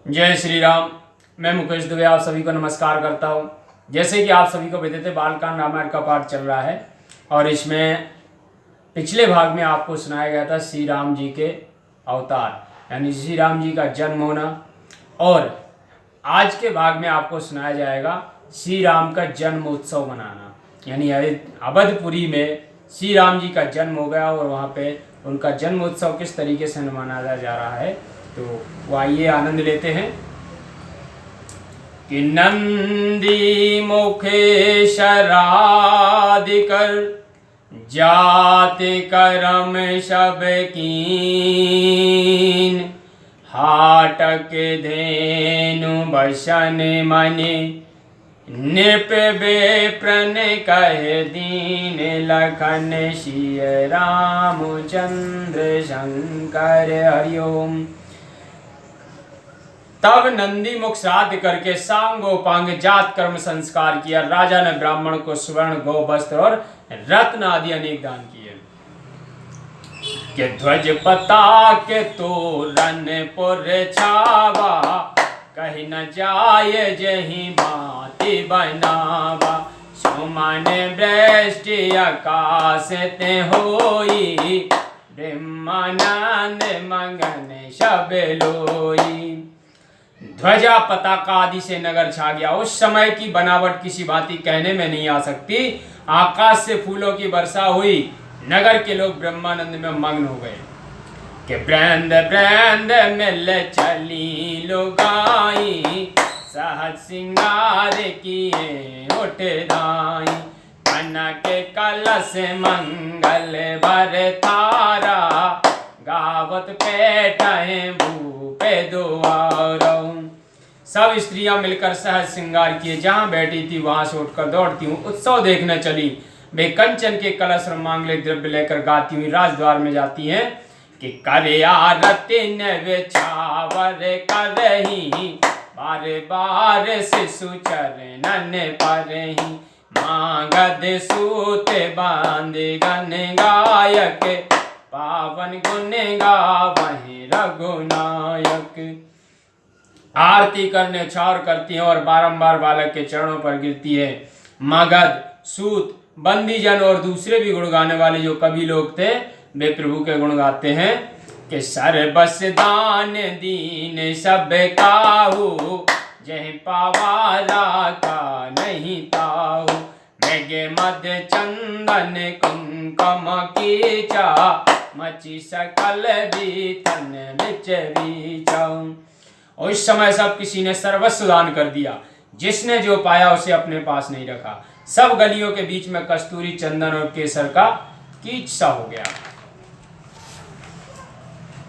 जय श्री राम। मैं मुकेश दुबे आप सभी को नमस्कार करता हूँ। जैसे कि आप सभी को बताते बालकांड रामायण का पाठ चल रहा है और इसमें पिछले भाग में आपको सुनाया गया था श्री राम जी के अवतार यानी श्री राम जी का जन्म होना, और आज के भाग में आपको सुनाया जाएगा श्री राम का जन्म उत्सव मनाना। यानी अवधपुरी में श्री राम जी का जन्म हो गया और वहाँ पे उनका जन्म उत्सव किस तरीके से मनाया जा रहा है, तो वो आइए आनंद लेते हैं। कि नंदी मुखे शरादि कर जाति करम सब कीन, हाटक धेनु बसन मनि नृप बेप्रन कह दीन, लखन सिय रामचंद्र शंकर हरिओम। तब नंदी मुख श्राद्ध करके सांगोपांग जात कर्म संस्कार किया। राजा ने ब्राह्मण को स्वर्ण गौ वस्त्र और रत्न आदि अनेक दान किए। के ध्वज पताके तोरण पुर छावा, कहीं न जाय जही भांति बनावा, सुमन वृष्टि आकाश ते होई, ब्रह्मानंद मगन सब लोई। ध्वजा पताका आदि से नगर छा गया। उस समय की बनावट किसी भांति कहने में नहीं आ सकती। आकाश से फूलों की वर्षा हुई, नगर के लोग ब्रह्मानंद में मग्न हो गए। के ब्रंद ब्रंद मिल चली लुगाई, सहज सिंगार किए उठ दाई, कनक कलश मंगल भर थारा, गावत पेटाए भूपे दुआरों। सब स्त्रियां मिलकर सहज श्रृंगार किए, जहां बैठी थी वहां से उठकर दौड़ती हूँ उत्सव देखने चली। वे कंचन के कलश और मांगलिक द्रव्य लेकर गाती हुई राजद्वार में जाती हैं। कि करे आरती विछावर करही, बार बार शिशु चरणन परही, मांगद सूत बांध गन गायक, पावन गुण गावहि रघुनायक। आरती करने छावर करती हैं और बारंबार बालक के चरणों पर गिरती है। मगध, सूत, बंदीजन और दूसरे भी गुण गाने वाले जो कवि लोग थे वे प्रभु के गुण गाते हैं। कि सर्वस दान दीन सब काहू, जय पावारा का नहीं ताहू, मेघे मध्य चंदन कुंकम कीचा, मची सकल बीतन बिच बीचा। और इस समय सब किसी ने सर्वस्व दान कर दिया। जिसने जो पाया उसे अपने पास नहीं रखा। सब गलियों के बीच में कस्तूरी, चंदन और केसर का कीच सा हो गया।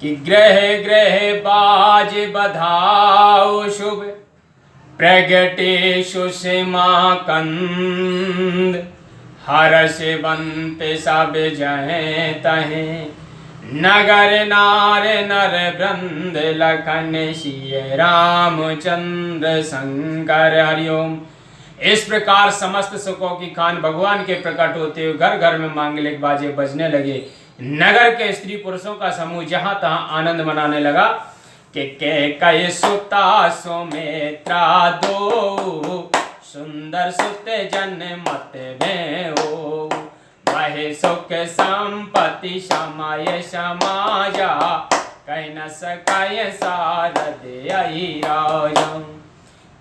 कि ग्रह ग्रह बाज बधाओ शुभ, प्रगटे सुषमा कंद, हर्ष बंत सब जहे तहे, नगर नार नर वृंद, लखन सिय रामचंद्र शंकर हरिओम। इस प्रकार समस्त सुखों की खान भगवान के प्रकट होते हुए घर घर में मांगलिक बाजे बजने लगे। नगर के स्त्री पुरुषों का समूह जहां तहां आनंद मनाने लगा। के कई सुता सुमित्रा दो, सुंदर सुत जन मत में हो, वह सुख संपत्ति समाय समाजा, कह न सकाय सारद आई राजा।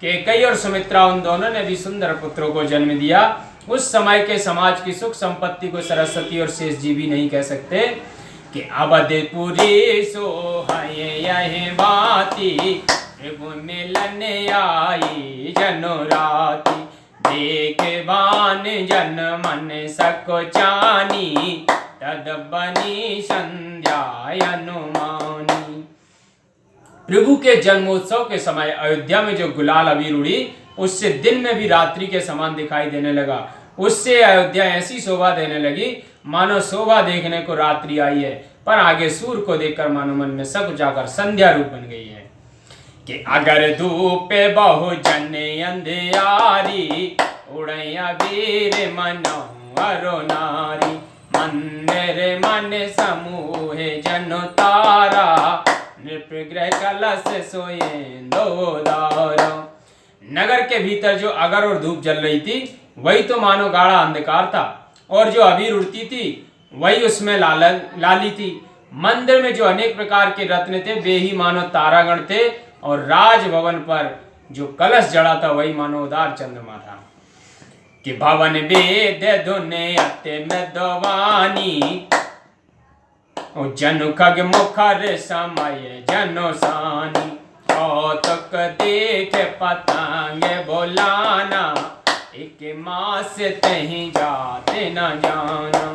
केकई और सुमित्रा उन दोनों ने भी सुंदर पुत्रों को जन्म दिया। उस समय के समाज की सुख संपत्ति को सरस्वती और शेष जी भी नहीं कह सकते। कि अवधपुरी सोहये यही बाती, प्रभु मिलन आई जनो राती, देख बान जन मन सको चानी, तद बनी संध्या अनुमानी। प्रभु के जन्मोत्सव के समय अयोध्या में जो गुलाल अबीर उड़ी, उससे दिन में भी रात्रि के समान दिखाई देने लगा। उससे अयोध्या ऐसी शोभा देने लगी मानो शोभा देखने को रात्रि आई है, पर आगे सूर्य को देखकर मानो मन में सब जाकर संध्या रूप बन गई है। कि अगर धूप बहु जन अंधियारी, उड़ैया वीर मनहु अरो नारी, मंदिर मन समूह जन तारा, नृपगृह कलश सोए दो दारा। नगर के भीतर जो अगर और धूप जल रही थी वही तो मानो गाढ़ा अंधकार था, और जो अबीर उड़ती थी वही उसमें लाली थी। मंदिर में जो अनेक प्रकार के रत्न थे वे ही मानो तारागण थे, और राजभवन पर जो कलश जड़ा था वही मानो उदार चंद्रमा था। कि भवन वेद धुने अत्य मृदवानी, जनु खग मुखर समय जनो सानी। कौतुक देख पतंग बोलाना, एक मास तहीं जाते न जाना।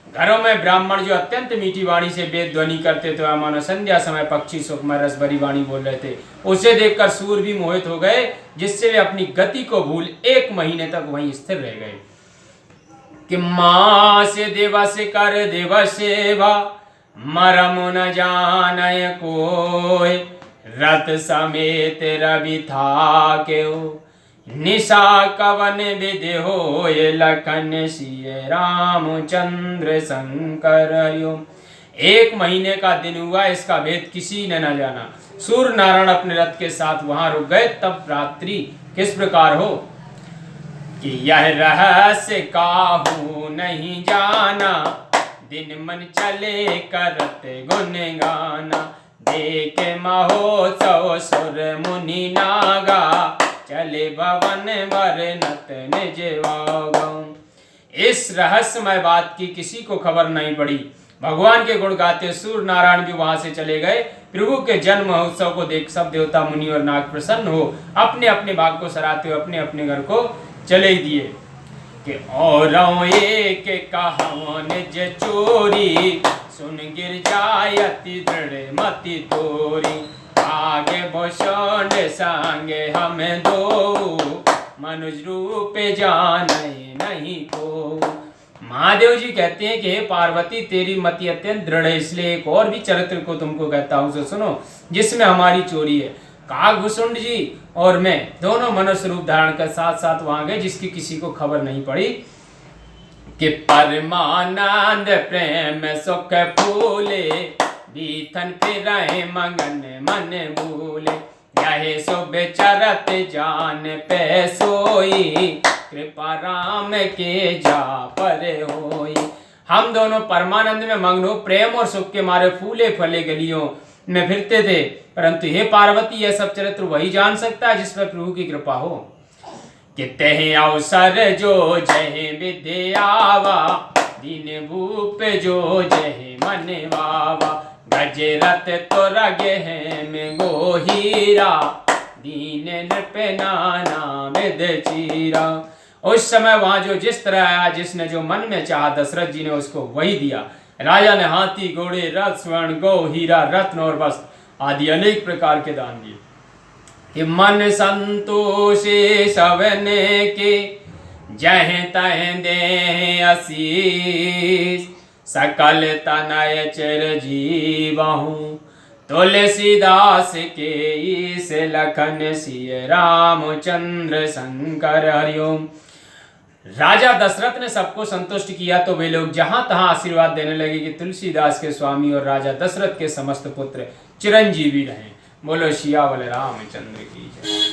घरों में ब्राह्मण जो अत्यंत मीठी वाणी से वेद ध्वनि करते थे, मानो संध्या समय पक्षी सुखमय रस भरी वाणी बोल रहे थे, उसे देखकर सूर भी मोहित हो गए, जिससे वे अपनी गति को भूल 1 महीने तक वहीं स्थिर रह गए। कि मां से देवा से कर देवा सेवा, मरम न जानय कोय। रथ समेत रवि था केउ, निशा कवन विधि होय। लखन सिय रामचंद्र शंकर यो। 1 महीने का दिन हुआ, इसका भेद किसी ने न जाना। सूर्य नारायण अपने रथ के साथ वहां रुक गए। तब रात्रि किस प्रकार हो कि यह रहस्य काहू नहीं जाना। दिन मन चले करत गुन गाना, देखे महोत्सव सुर मुनि नागा। चले भवन वर्णत निज वागम। इस रहस्यमय बात की किसी को खबर नहीं पड़ी। भगवान के गुण गाते सूर्य नारायण भी वहां से चले गए। प्रभु के जन्म महोत्सव को देख सब देवता मुनि और नाग प्रसन्न हो अपने अपने भाग को सराहते हुए अपने अपने घर को चले दिए। कि और एक कहा निज चोरी, सुन गिर जाय अति दृढ़ मति तोरी। आगे भूषण संगे हमें दो, मनुज रूप जाने नहीं को। महादेव जी कहते हैं कि हे पार्वती, तेरी मति अत्यंत दृढ़ है, इसलिए एक और भी चरित्र को तुमको कहता हूं, सो सुनो, जिसमें हमारी चोरी है। कागभूषुंड जी और मैं दोनों मनुष्य रूप धारण कर साथ साथ वहां गए, जिसकी किसी को खबर नहीं पड़ी। कि परमानंद प्रेम सुख फूले, बीथन फिरहि मगन मन भूले। यही शुभ चरत जान पे सोई, कृपा राम के जा पर होई। हम दोनों परमानंद में मग्न हो प्रेम और सुख के मारे फूले फले गलियों में फिरते थे, परंतु हे पार्वती, यह सब चरित्र वही जान सकता है जिस पर प्रभु की कृपा हो। कि तेहि अवसर जो जय विद्यावा, दीन भूप जो जय मन वावा। गजरत तो रगे हैं में गोहीरा, दीन नृप नाना विद चीरा। उस समय वहां जो जिस तरह आया, जिसने जो मन में चाहा, दशरथ जी ने उसको वही दिया। राजा ने हाथी घोड़े रथ स्वर्ण गौ हीरा रत्न और वस्त्र आदि अनेक प्रकार के दान दिए। कि मन संतोषे सवने के, जह तह दे आशीष। सकल तनय चिर जीवहूँ, तुलसीदास के ईस। लखन सिय रामचंद्र शंकर हरिओम। राजा दशरथ ने सबको संतुष्ट किया तो वे लोग जहां तहां आशीर्वाद देने लगे कि तुलसीदास के स्वामी और राजा दशरथ के समस्त पुत्र चिरंजीवी रहें। बोलो सियावर रामचंद्र की जय।